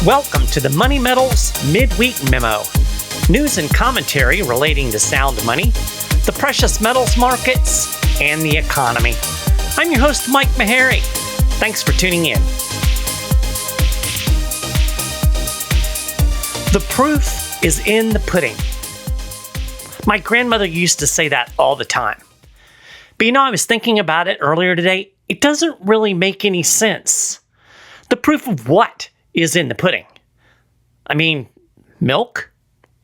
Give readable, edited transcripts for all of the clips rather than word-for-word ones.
Welcome to the Money Metals Midweek Memo. News and commentary relating to sound money, the precious metals markets, and the economy. I'm your host, Mike Maharrey. Thanks for tuning in. The proof is in the pudding. My grandmother used to say that all the time. But I was thinking about it earlier today. It doesn't really make any sense. The proof of what is in the pudding? I mean, milk?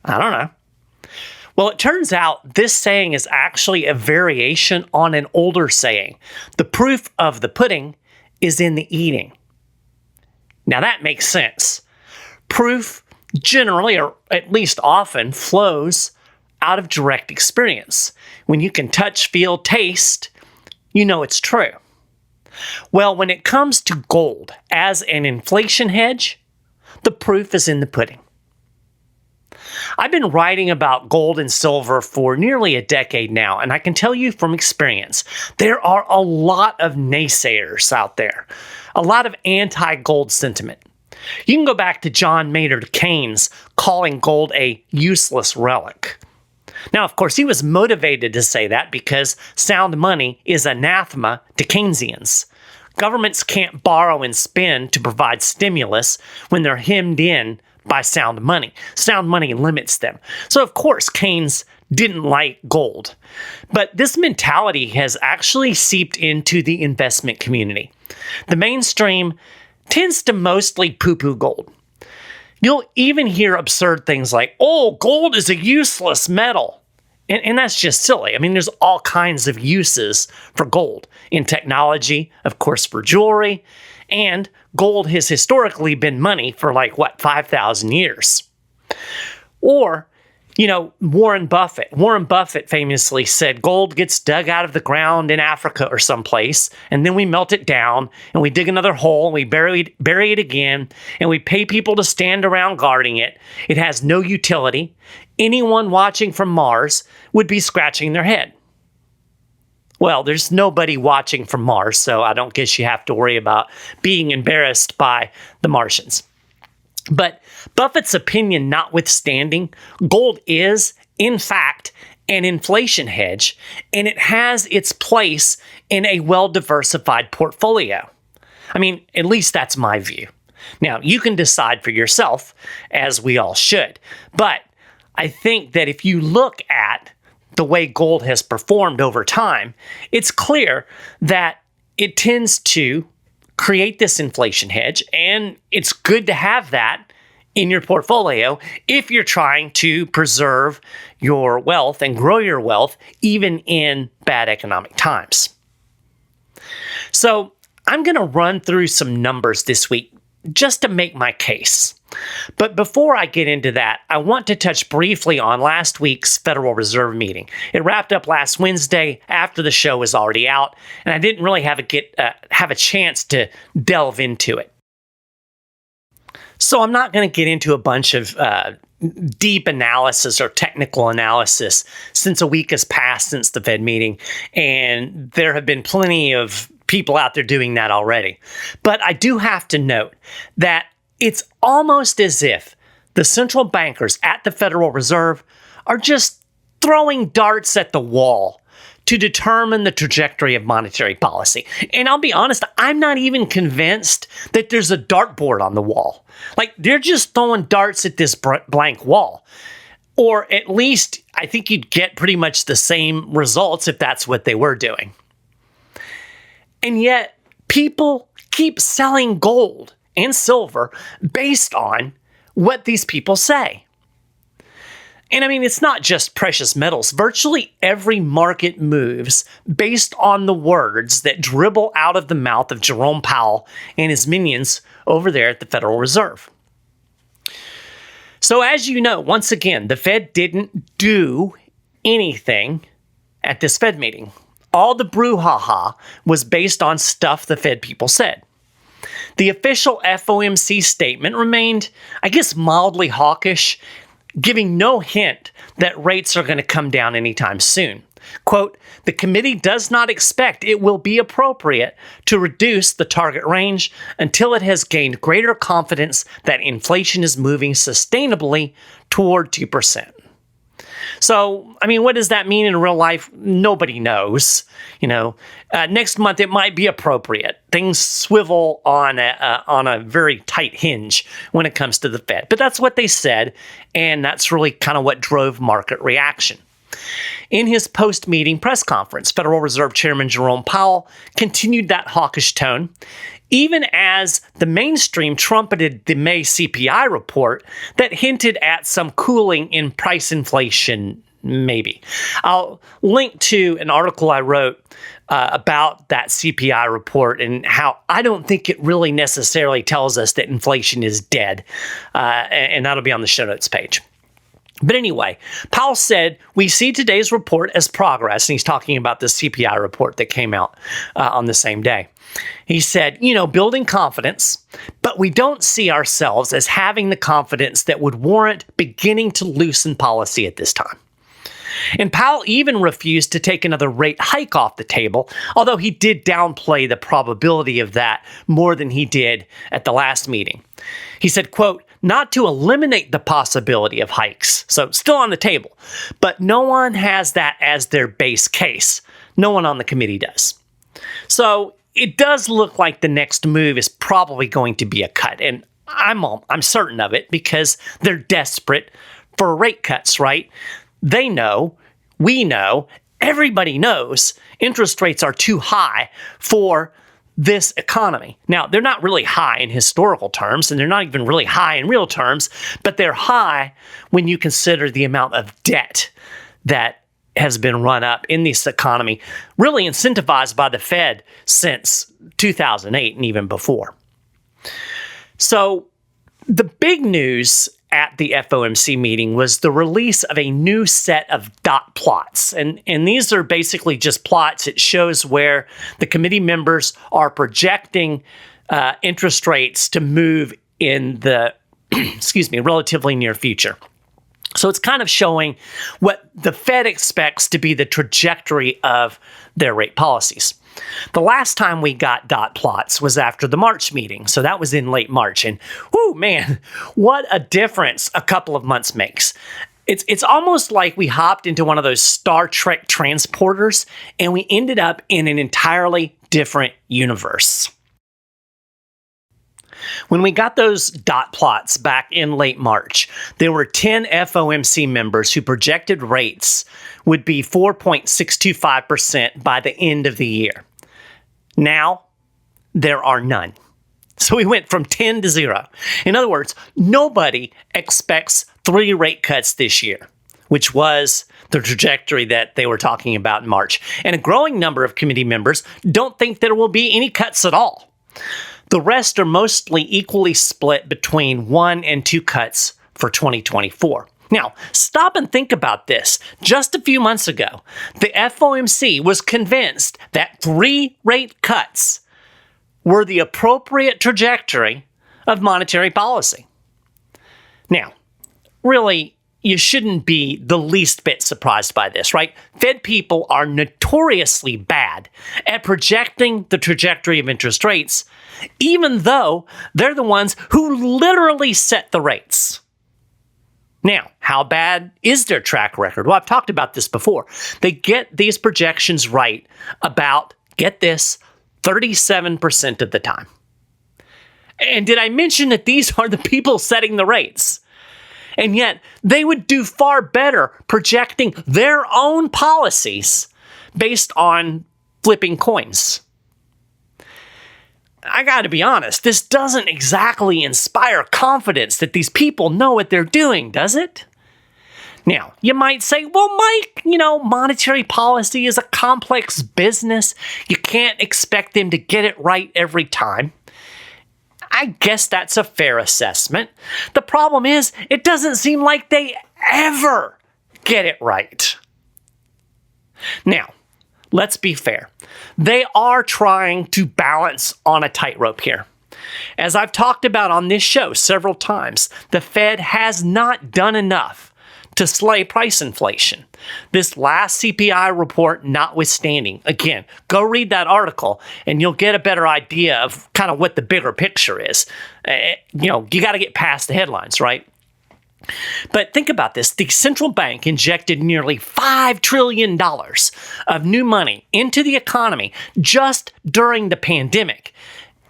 I don't know. Well, it turns out this saying is actually a variation on an older saying. The proof of the pudding is in the eating. Now that makes sense. Proof generally, or at least often, flows out of direct experience. When you can touch, feel, taste, you know it's true. Well, when it comes to gold as an inflation hedge, the proof is in the pudding. I've been writing about gold and silver for nearly a decade now, and I can tell you from experience, there are a lot of naysayers out there, a lot of anti-gold sentiment. You can go back to John Maynard Keynes calling gold a useless relic. Now, of course, he was motivated to say that because sound money is anathema to Keynesians. Governments can't borrow and spend to provide stimulus when they're hemmed in by sound money. Sound money limits them. So, of course, Keynes didn't like gold. But this mentality has actually seeped into the investment community. The mainstream tends to mostly poo-poo gold. You'll even hear absurd things like, oh, gold is a useless metal. And that's just silly. I mean, there's all kinds of uses for gold in technology, of course, for jewelry, and gold has historically been money for 5,000 years. Or, Warren Buffett. Warren Buffett famously said gold gets dug out of the ground in Africa or someplace, and then we melt it down, and we dig another hole, and we bury it again, and we pay people to stand around guarding it. It has no utility. Anyone watching from Mars would be scratching their head. Well, there's nobody watching from Mars, so I don't guess you have to worry about being embarrassed by the Martians. But Buffett's opinion notwithstanding, gold is, in fact, an inflation hedge, and it has its place in a well-diversified portfolio. I mean, at least that's my view. Now, you can decide for yourself, as we all should, but I think that if you look at the way gold has performed over time, it's clear that it tends to create this inflation hedge, and it's good to have that in your portfolio if you're trying to preserve your wealth and grow your wealth even in bad economic times. So I'm going to run through some numbers this week just to make my case. But before I get into that, I want to touch briefly on last week's Federal Reserve meeting. It wrapped up last Wednesday after the show was already out, and I didn't really have a chance to delve into it. So I'm not going to get into a bunch of deep analysis or technical analysis since a week has passed since the Fed meeting, and there have been plenty of people out there doing that already. But I do have to note that it's almost as if the central bankers at the Federal Reserve are just throwing darts at the wall to determine the trajectory of monetary policy. And I'll be honest, I'm not even convinced that there's a dartboard on the wall. They're just throwing darts at this blank wall. Or at least, I think you'd get pretty much the same results if that's what they were doing. And yet, people keep selling gold and silver based on what these people say. And I mean, it's not just precious metals. Virtually every market moves based on the words that dribble out of the mouth of Jerome Powell and his minions over there at the Federal Reserve. So as you know, once again, the Fed didn't do anything at this Fed meeting. All the brouhaha was based on stuff the Fed people said. The official FOMC statement remained, I guess, mildly hawkish, giving no hint that rates are going to come down anytime soon. Quote, the committee does not expect it will be appropriate to reduce the target range until it has gained greater confidence that inflation is moving sustainably toward 2%. So, what does that mean in real life? Nobody knows. Next month it might be appropriate. Things swivel on a very tight hinge when it comes to the Fed. But that's what they said, and that's really kind of what drove market reaction. In his post-meeting press conference, Federal Reserve Chairman Jerome Powell continued that hawkish tone, even as the mainstream trumpeted the May CPI report that hinted at some cooling in price inflation, maybe. I'll link to an article I wrote about that CPI report and how I don't think it really necessarily tells us that inflation is dead, and that'll be on the show notes page. But anyway, Powell said, we see today's report as progress, and he's talking about the CPI report that came out on the same day. He said, building confidence, but we don't see ourselves as having the confidence that would warrant beginning to loosen policy at this time. And Powell even refused to take another rate hike off the table, although he did downplay the probability of that more than he did at the last meeting. He said, quote, not to eliminate the possibility of hikes, so still on the table, but no one has that as their base case. No one on the committee does. So it does look like the next move is probably going to be a cut, and I'm certain of it because they're desperate for rate cuts, right? They know, we know, everybody knows interest rates are too high for this economy. Now, they're not really high in historical terms, and they're not even really high in real terms, but they're high when you consider the amount of debt that has been run up in this economy, really incentivized by the Fed since 2008 and even before. So the big news at the FOMC meeting was the release of a new set of dot plots. And these are basically just plots. It shows where the committee members are projecting interest rates to move in the, relatively near future. So it's kind of showing what the Fed expects to be the trajectory of their rate policies. The last time we got dot plots was after the March meeting, so that was in late March, and whoo, man, what a difference a couple of months makes. It's almost like we hopped into one of those Star Trek transporters, and we ended up in an entirely different universe. When we got those dot plots back in late March, there were 10 FOMC members who projected rates would be 4.625% by the end of the year. Now, there are none. So we went from 10 to 0. In other words, nobody expects 3 rate cuts this year, which was the trajectory that they were talking about in March. And a growing number of committee members don't think there will be any cuts at all. The rest are mostly equally split between 1 and 2 cuts for 2024. Now, stop and think about this. Just a few months ago, the FOMC was convinced that 3 rate cuts were the appropriate trajectory of monetary policy. Now, really, you shouldn't be the least bit surprised by this, right? Fed people are notoriously bad at projecting the trajectory of interest rates, even though they're the ones who literally set the rates. Now, how bad is their track record? Well, I've talked about this before. They get these projections right about, get this, 37% of the time. And did I mention that these are the people setting the rates? And yet, they would do far better projecting their own policies based on flipping coins. I gotta be honest, this doesn't exactly inspire confidence that these people know what they're doing, does it? Now, you might say, well, Mike, monetary policy is a complex business. You can't expect them to get it right every time. I guess that's a fair assessment. The problem is, it doesn't seem like they ever get it right. Now, let's be fair. They are trying to balance on a tightrope here. As I've talked about on this show several times, the Fed has not done enough to slay price inflation. This last CPI report notwithstanding. Again, go read that article and you'll get a better idea of kind of what the bigger picture is. You got to get past the headlines, right? But think about this. The central bank injected nearly $5 trillion of new money into the economy just during the pandemic,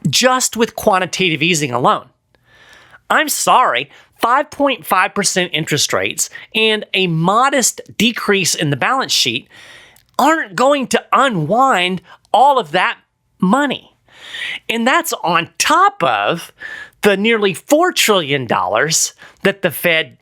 just with quantitative easing alone. I'm sorry, 5.5% interest rates and a modest decrease in the balance sheet aren't going to unwind all of that money. And that's on top of the nearly $4 trillion that the Fed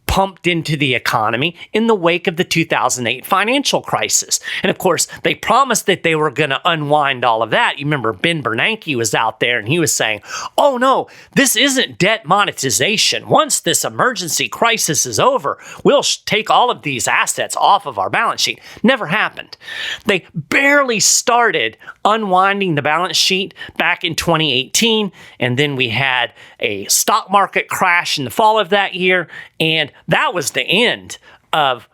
pumped into the economy in the wake of the 2008 financial crisis. And of course, they promised that they were going to unwind all of that. You remember Ben Bernanke was out there and he was saying, oh no, this isn't debt monetization. Once this emergency crisis is over, we'll take all of these assets off of our balance sheet. Never happened. They barely started unwinding the balance sheet back in 2018. And then we had a stock market crash in the fall of that year. And that was the end of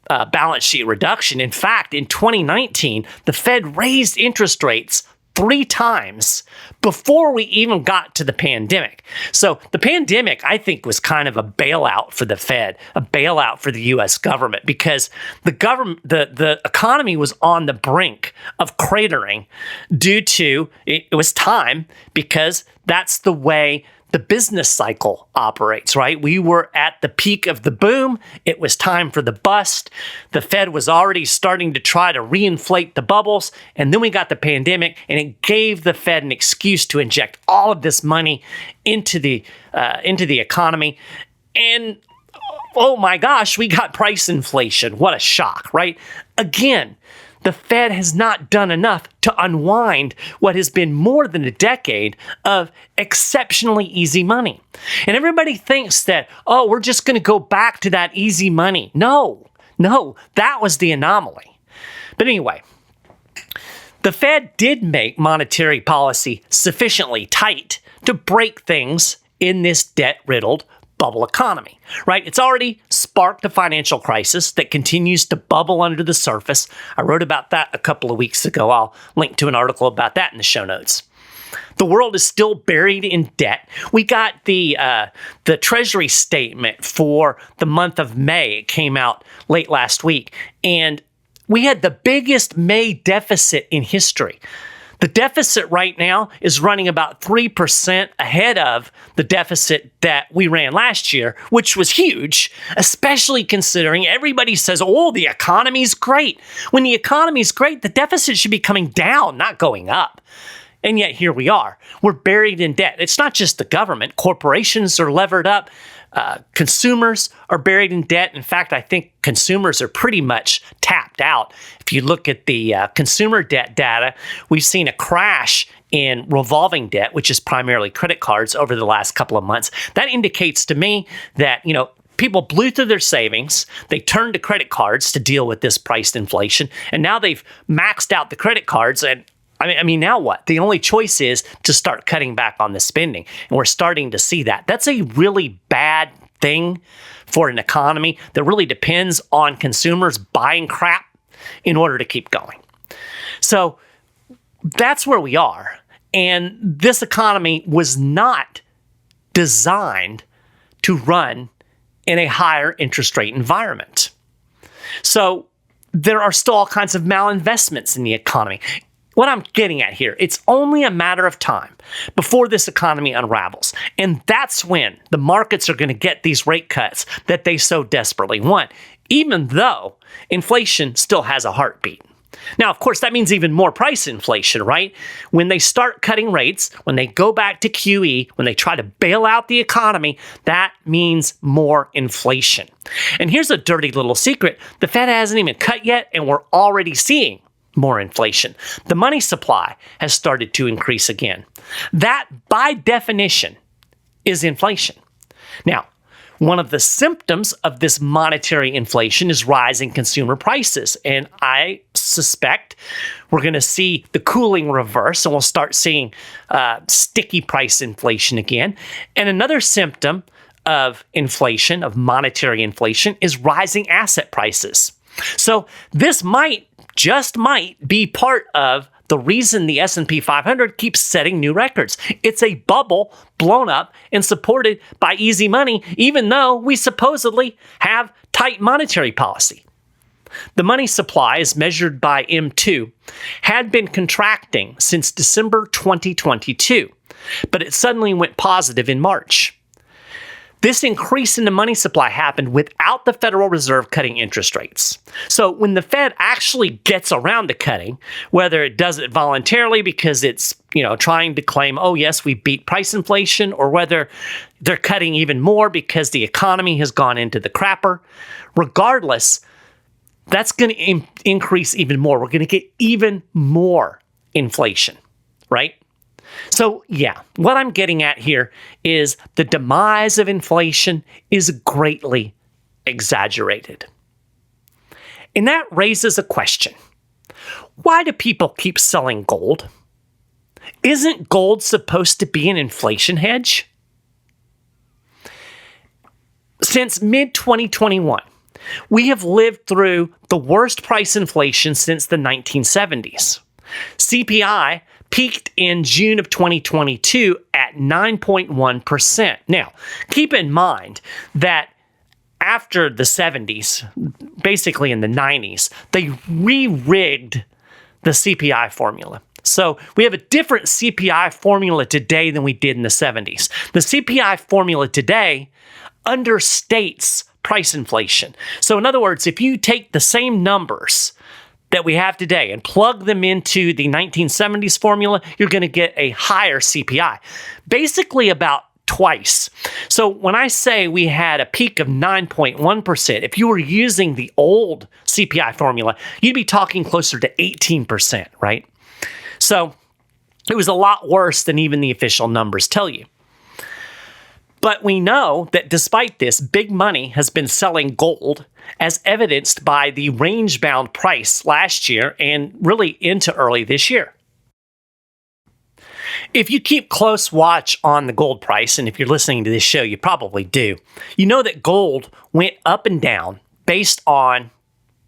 balance sheet reduction. In fact, in 2019, the Fed raised interest rates 3 times before we even got to the pandemic. So the pandemic, I think, was kind of a bailout for the Fed, a bailout for the U.S. government, because the economy was on the brink of cratering due to, it was time, because that's the way the business cycle operates, right? We were at the peak of the boom. It was time for the bust. The Fed was already starting to try to reinflate the bubbles. And then we got the pandemic, and it gave the Fed an excuse to inject all of this money into the economy. And oh my gosh, we got price inflation. What a shock, right? Again, the Fed has not done enough to unwind what has been more than a decade of exceptionally easy money. And everybody thinks that, oh, we're just going to go back to that easy money. No, that was the anomaly. But anyway, the Fed did make monetary policy sufficiently tight to break things in this debt-riddled bubble economy, right? It's already sparked a financial crisis that continues to bubble under the surface. I wrote about that a couple of weeks ago. I'll link to an article about that in the show notes. The world is still buried in debt. We got the Treasury statement for the month of May. It came out late last week, and we had the biggest May deficit in history. The deficit right now is running about 3% ahead of the deficit that we ran last year, which was huge, especially considering everybody says, oh, the economy's great. When the economy's great, the deficit should be coming down, not going up. And yet here we are. We're buried in debt. It's not just the government. Corporations are levered up. Consumers are buried in debt. In fact, I think consumers are pretty much tapped out. If you look at the consumer debt data, we've seen a crash in revolving debt, which is primarily credit cards, over the last couple of months. That indicates to me that, people blew through their savings. They turned to credit cards to deal with this price inflation. And now they've maxed out the credit cards. And I mean, now what? The only choice is to start cutting back on the spending. And we're starting to see that. That's a really bad thing for an economy that really depends on consumers buying crap in order to keep going. So that's where we are. And this economy was not designed to run in a higher interest rate environment. So there are still all kinds of malinvestments in the economy. What I'm getting at here, it's only a matter of time before this economy unravels. And that's when the markets are going to get these rate cuts that they so desperately want, even though inflation still has a heartbeat. Now, of course, that means even more price inflation, right? When they start cutting rates, when they go back to QE, when they try to bail out the economy, that means more inflation. And here's a dirty little secret. The Fed hasn't even cut yet, and we're already seeing more inflation. The money supply has started to increase again. That, by definition, is inflation. Now, one of the symptoms of this monetary inflation is rising consumer prices. And I suspect we're going to see the cooling reverse, and we'll start seeing sticky price inflation again. And another symptom of inflation, of monetary inflation, is rising asset prices. So this just might be part of the reason the S&P 500 keeps setting new records. It's a bubble blown up and supported by easy money, even though we supposedly have tight monetary policy. The money supply, as measured by M2, had been contracting since December 2022, but it suddenly went positive in March. This increase in the money supply happened without the Federal Reserve cutting interest rates. So when the Fed actually gets around to cutting, whether it does it voluntarily because it's, trying to claim, oh yes, we beat price inflation, or whether they're cutting even more because the economy has gone into the crapper, regardless, that's going to increase even more. We're going to get even more inflation, right? So yeah, what I'm getting at here is the demise of inflation is greatly exaggerated. And that raises a question. Why do people keep selling gold? Isn't gold supposed to be an inflation hedge? Since mid-2021, we have lived through the worst price inflation since the 1970s. CPI peaked in June of 2022 at 9.1%. Now, keep in mind that after the 70s, basically in the 90s, they re-rigged the CPI formula. So we have a different CPI formula today than we did in the 70s. The CPI formula today understates price inflation. So in other words, if you take the same numbers that we have today and plug them into the 1970s formula, you're going to get a higher CPI, basically about twice. So when I say we had a peak of 9.1%, if you were using the old CPI formula, you'd be talking closer to 18%, right? So it was a lot worse than even the official numbers tell you. But we know that despite this, big money has been selling gold, as evidenced by the range-bound price last year and really into early this year. If you keep close watch on the gold price, and if you're listening to this show, you probably do, you know that gold went up and down based on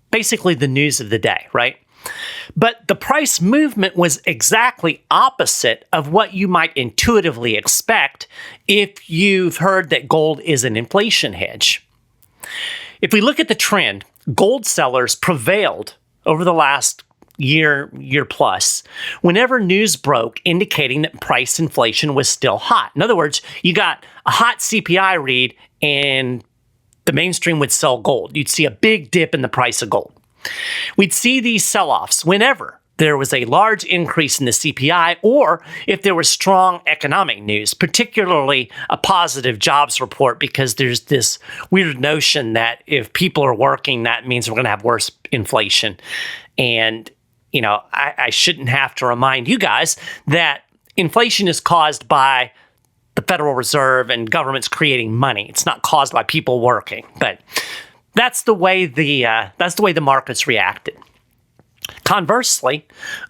basically the news of the day, right? But the price movement was exactly opposite of what you might intuitively expect if you've heard that gold is an inflation hedge. If we look at the trend, gold sellers prevailed over the last year plus, whenever news broke indicating that price inflation was still hot. In other words, you got a hot CPI read and the mainstream would sell gold. You'd see a big dip in the price of gold. We'd see these sell-offs whenever there was a large increase in the CPI or if there was strong economic news, particularly a positive jobs report, because there's this weird notion that if people are working, that means we're going to have worse inflation. And, I shouldn't have to remind you guys that inflation is caused by the Federal Reserve and governments creating money. It's not caused by people working, but that's the way the markets reacted. Conversely,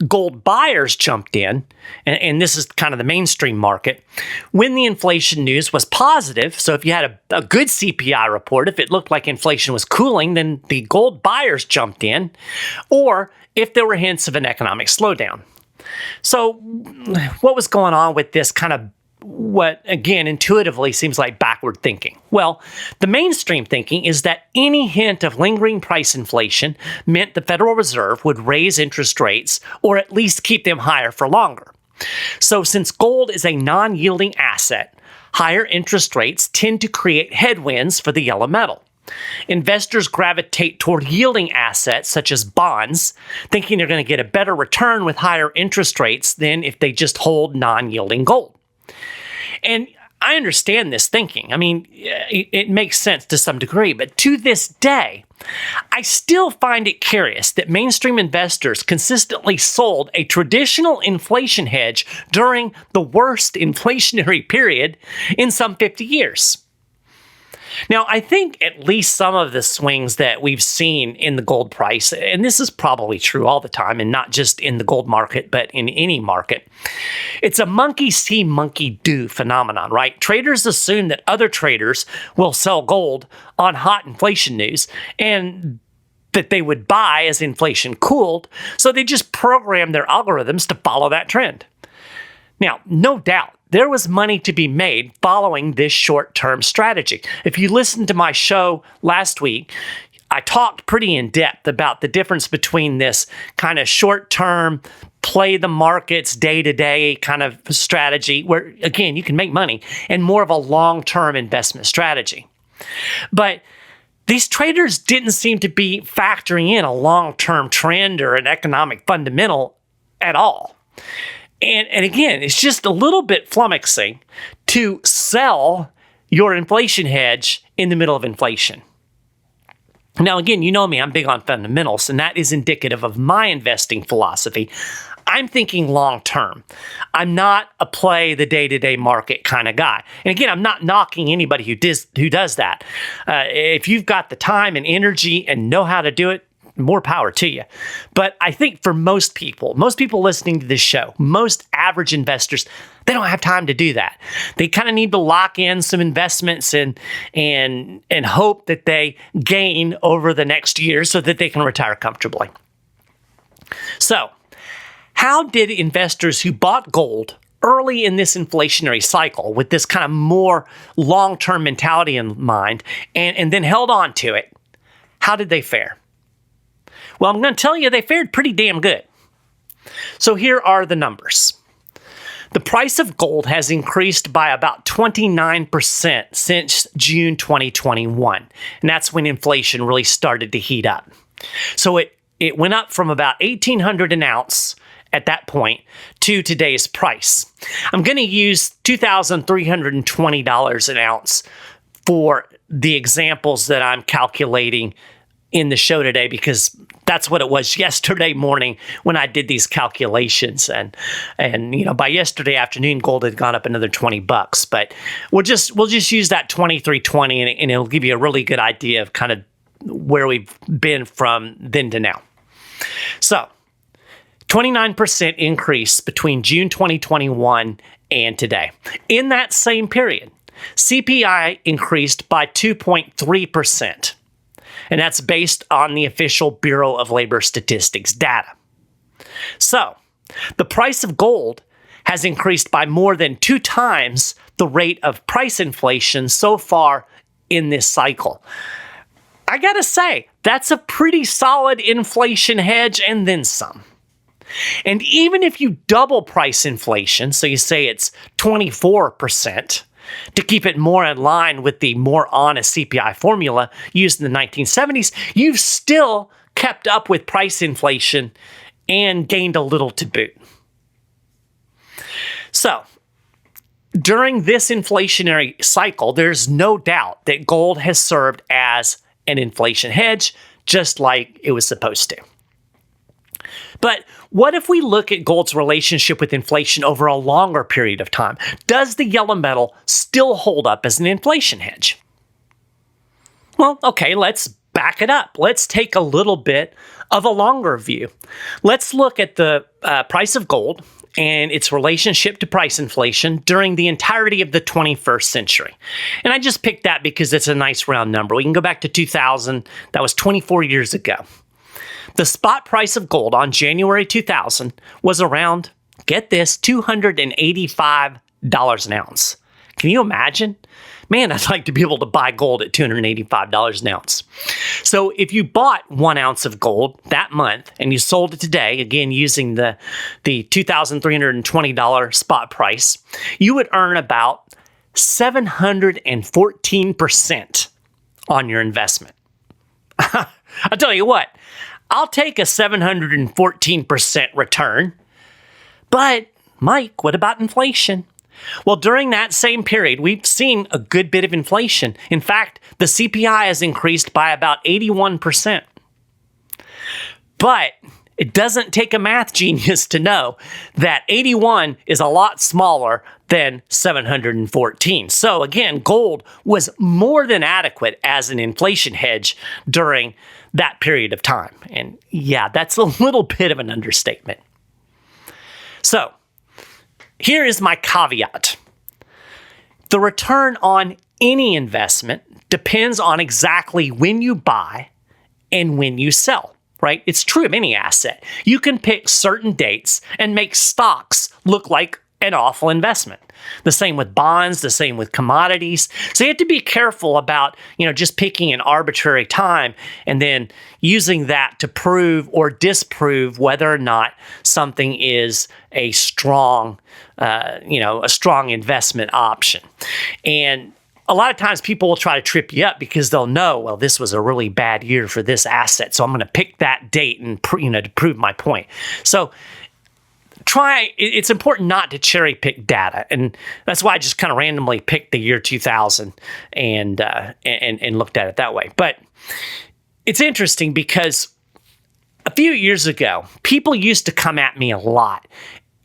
gold buyers jumped in, and this is kind of the mainstream market, when the inflation news was positive. So if you had a good CPI report, if it looked like inflation was cooling, then the gold buyers jumped in, or if there were hints of an economic slowdown. So what was going on with this kind of what, again, intuitively seems like backward thinking? Well, the mainstream thinking is that any hint of lingering price inflation meant the Federal Reserve would raise interest rates or at least keep them higher for longer. So since gold is a non-yielding asset, higher interest rates tend to create headwinds for the yellow metal. Investors gravitate toward yielding assets such as bonds, thinking they're going to get a better return with higher interest rates than if they just hold non-yielding gold. And I understand this thinking. I mean, it makes sense to some degree, but to this day, I still find it curious that mainstream investors consistently sold a traditional inflation hedge during the worst inflationary period in some 50 years. Now, I think at least some of the swings that we've seen in the gold price, and this is probably true all the time and not just in the gold market, but in any market, it's a monkey see, monkey do phenomenon, right? Traders assume that other traders will sell gold on hot inflation news and that they would buy as inflation cooled, so they just program their algorithms to follow that trend. Now, no doubt, there was money to be made following this short-term strategy. If you listened to my show last week, I talked pretty in depth about the difference between this kind of short-term, play the markets day-to-day kind of strategy where, again, you can make money, and more of a long-term investment strategy. But these traders didn't seem to be factoring in a long-term trend or an economic fundamental at all. And again, it's just a little bit flummoxing to sell your inflation hedge in the middle of inflation. Now, again, you know me, I'm big on fundamentals, and that is indicative of my investing philosophy. I'm thinking long term. I'm not a play the day-to-day market kind of guy. And again, I'm not knocking anybody who does that. If you've got the time and energy and know how to do it, more power to you. But I think for most people listening to this show, most average investors, they don't have time to do that. They kind of need to lock in some investments and hope that they gain over the next year so that they can retire comfortably. So, how did investors who bought gold early in this inflationary cycle with this kind of more long-term mentality in mind and then held on to it, how did they fare? Well, I'm going to tell you they fared pretty damn good. So here are the numbers. The price of gold has increased by about 29% since June 2021. And that's when inflation really started to heat up. So it went up from about $1,800 an ounce at that point to today's price. I'm going to use $2,320 an ounce for the examples that I'm calculating in the show today, because that's what it was yesterday morning when I did these calculations. And by yesterday afternoon, gold had gone up another $20. But we'll just use that 2320 and it'll give you a really good idea of kind of where we've been from then to now. So 29% increase between June 2021 and today. In that same period, CPI increased by 2.3%. And that's based on the official Bureau of Labor Statistics data. So, the price of gold has increased by more than 2 times the rate of price inflation so far in this cycle. I gotta say, that's a pretty solid inflation hedge and then some. And even if you double price inflation, so you say it's 24%, to keep it more in line with the more honest CPI formula used in the 1970s, you've still kept up with price inflation and gained a little to boot. So, during this inflationary cycle, there's no doubt that gold has served as an inflation hedge, just like it was supposed to. But what if we look at gold's relationship with inflation over a longer period of time? Does the yellow metal still hold up as an inflation hedge? Well, okay, let's back it up. Let's take a little bit of a longer view. Let's look at the price of gold and its relationship to price inflation during the entirety of the 21st century. And I just picked that because it's a nice round number. We can go back to 2000. That was 24 years ago. The spot price of gold on January 2000 was around, get this, $285 an ounce. Can you imagine? Man, I'd like to be able to buy gold at $285 an ounce. So if you bought 1 ounce of gold that month and you sold it today, again using the $2,320 spot price, you would earn about 714% on your investment. I'll tell you what, I'll take a 714% return. But, Mike, what about inflation? Well, during that same period, we've seen a good bit of inflation. In fact, the CPI has increased by about 81%. But It doesn't take a math genius to know that 81 is a lot smaller than 714. So again, gold was more than adequate as an inflation hedge during that period of time. And yeah, that's a little bit of an understatement. So here is my caveat. The return on any investment depends on exactly when you buy and when you sell, right? It's true of any asset. You can pick certain dates and make stocks look like an awful investment. The same with bonds, the same with commodities. So you have to be careful about, just picking an arbitrary time and then using that to prove or disprove whether or not something is a strong, a strong investment option. And a lot of times people will try to trip you up because they'll know, well, this was a really bad year for this asset, so I'm going to pick that date and to prove my point. So it's important not to cherry pick data, and that's why I just kind of randomly picked the year 2000 and looked at it that way. But it's interesting because a few years ago, people used to come at me a lot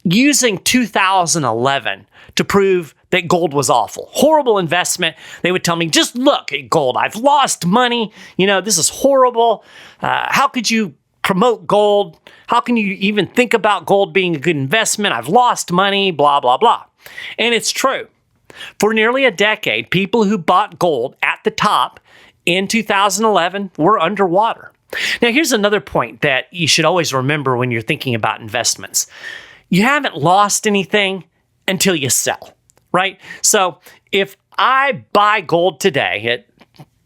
using 2011 to prove that gold was awful. Horrible investment. They would tell me, just look at gold. I've lost money. This is horrible. How could you promote gold? How can you even think about gold being a good investment? I've lost money, blah, blah, blah. And it's true. For nearly a decade, people who bought gold at the top in 2011 were underwater. Now, here's another point that you should always remember when you're thinking about investments. You haven't lost anything until you sell, right? So if I buy gold today at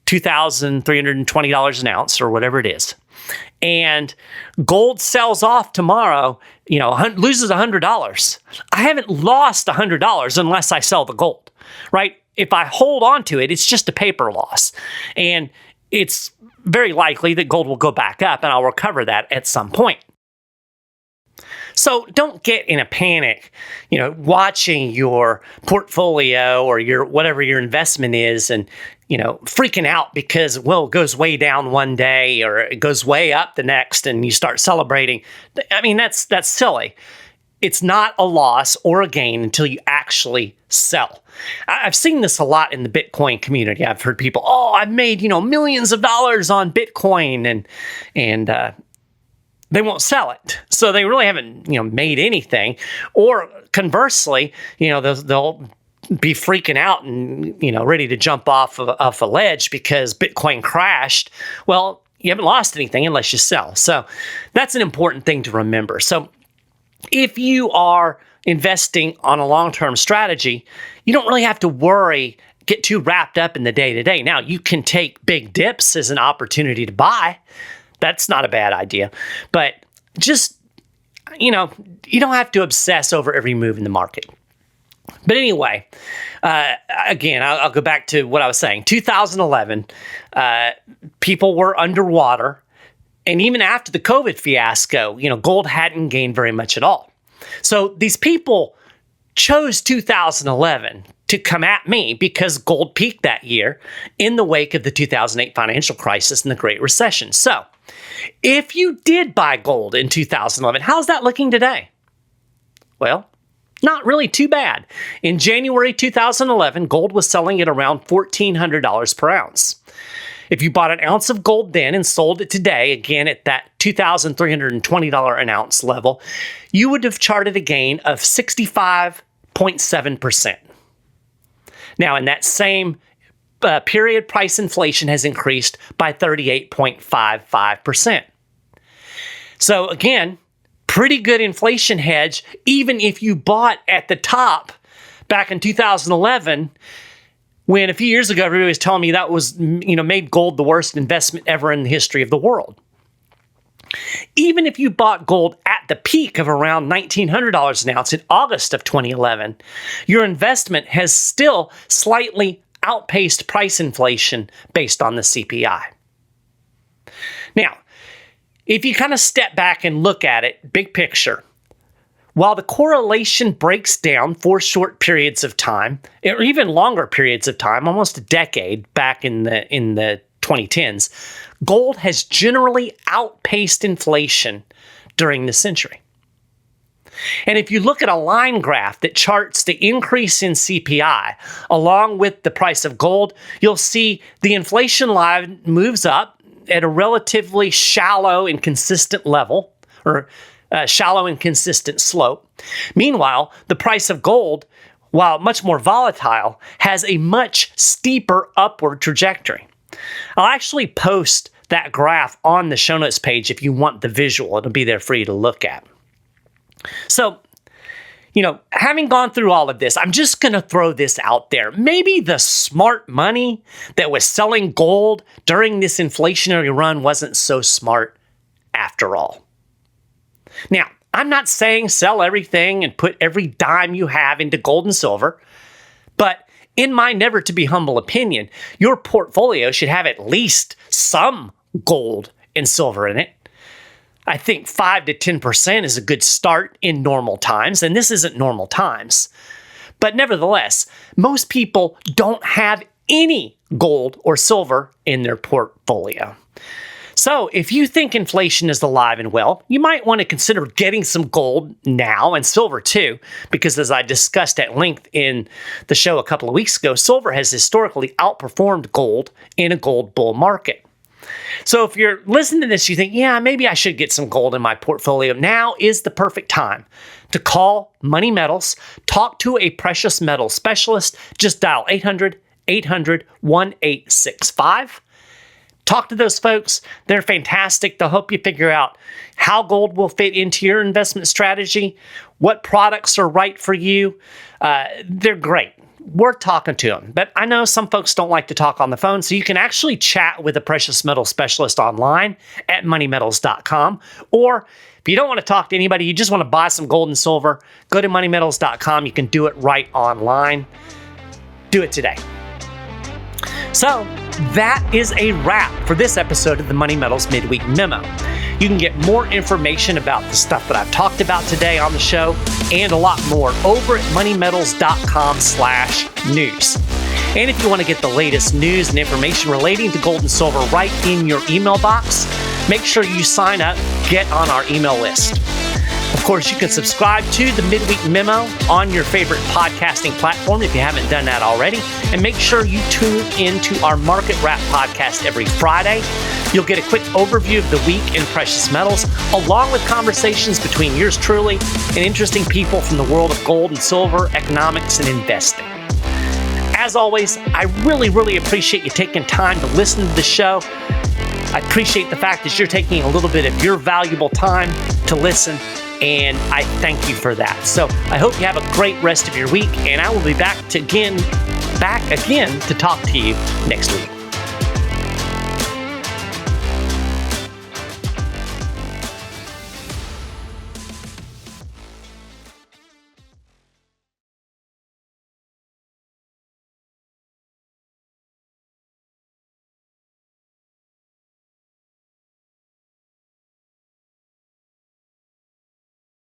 $2,320 an ounce or whatever it is, and gold sells off tomorrow, loses $100, I haven't lost $100 unless I sell the gold, right? If I hold on to it, it's just a paper loss. And it's very likely that gold will go back up and I'll recover that at some point. So don't get in a panic, watching your portfolio or whatever your investment is and, freaking out because, it goes way down one day or it goes way up the next and you start celebrating. I mean, that's silly. It's not a loss or a gain until you actually sell. I've seen this a lot in the Bitcoin community. I've heard people, I've made, millions of dollars on Bitcoin and they won't sell it. So they really haven't, made anything. Or conversely, they'll be freaking out and, ready to jump off a ledge because Bitcoin crashed. Well, you haven't lost anything unless you sell. So that's an important thing to remember. So if you are investing on a long-term strategy, you don't really have to get too wrapped up in the day-to-day. Now, you can take big dips as an opportunity to buy. That's not a bad idea. But just, you don't have to obsess over every move in the market. But anyway, again, I'll go back to what I was saying. 2011, people were underwater. And even after the COVID fiasco, gold hadn't gained very much at all. So these people chose 2011 to come at me because gold peaked that year in the wake of the 2008 financial crisis and the Great Recession. So if you did buy gold in 2011, how's that looking today? Well, not really too bad. In January 2011, gold was selling at around $1,400 per ounce. If you bought an ounce of gold then and sold it today, again at that $2,320 an ounce level, you would have charted a gain of 65.7%. Now, in that same period, price inflation has increased by 38.55%. So again, pretty good inflation hedge, even if you bought at the top back in 2011, when a few years ago, everybody was telling me that was, made gold the worst investment ever in the history of the world. Even if you bought gold at the peak of around $1,900 an ounce in August of 2011, your investment has still slightly outpaced price inflation based on the CPI. Now, if you kind of step back and look at it, big picture, while the correlation breaks down for short periods of time, or even longer periods of time, almost a decade back in the 2010s, gold has generally outpaced inflation during this century. And if you look at a line graph that charts the increase in CPI along with the price of gold, you'll see the inflation line moves up at a relatively shallow and consistent level, or shallow and consistent slope. Meanwhile, the price of gold, while much more volatile, has a much steeper upward trajectory. I'll actually post that graph on the show notes page if you want the visual. It'll be there for you to look at. So, having gone through all of this, I'm just going to throw this out there. Maybe the smart money that was selling gold during this inflationary run wasn't so smart after all. Now, I'm not saying sell everything and put every dime you have into gold and silver, but in my never to be humble opinion, your portfolio should have at least some gold and silver in it. I think 5 to 10% is a good start in normal times, and this isn't normal times. But nevertheless, most people don't have any gold or silver in their portfolio. So if you think inflation is alive and well, you might want to consider getting some gold now, and silver too, because as I discussed at length in the show a couple of weeks ago, silver has historically outperformed gold in a gold bull market. So if you're listening to this, you think, yeah, maybe I should get some gold in my portfolio. Now is the perfect time to call Money Metals, talk to a precious metal specialist. Just dial 800-800-1865. Talk to those folks. They're fantastic. They'll help you figure out how gold will fit into your investment strategy, what products are right for you. They're great. We're talking to them. But I know some folks don't like to talk on the phone, so you can actually chat with a precious metal specialist online at moneymetals.com. Or if you don't want to talk to anybody, you just want to buy some gold and silver, go to moneymetals.com. You can do it right online. Do it today. So that is a wrap for this episode of the Money Metals Midweek Memo. You can get more information about the stuff that I've talked about today on the show and a lot more over at moneymetals.com/news. And if you want to get the latest news and information relating to gold and silver right in your email box, make sure you sign up, get on our email list. Of course, you can subscribe to the Midweek Memo on your favorite podcasting platform if you haven't done that already. And make sure you tune into our Market Wrap podcast every Friday. You'll get a quick overview of the week in precious metals, along with conversations between yours truly and interesting people from the world of gold and silver, economics, and investing. As always, I really, really appreciate you taking time to listen to the show. I appreciate the fact that you're taking a little bit of your valuable time to listen, and I thank you for that. So I hope you have a great rest of your week, and I will be back again to talk to you next week.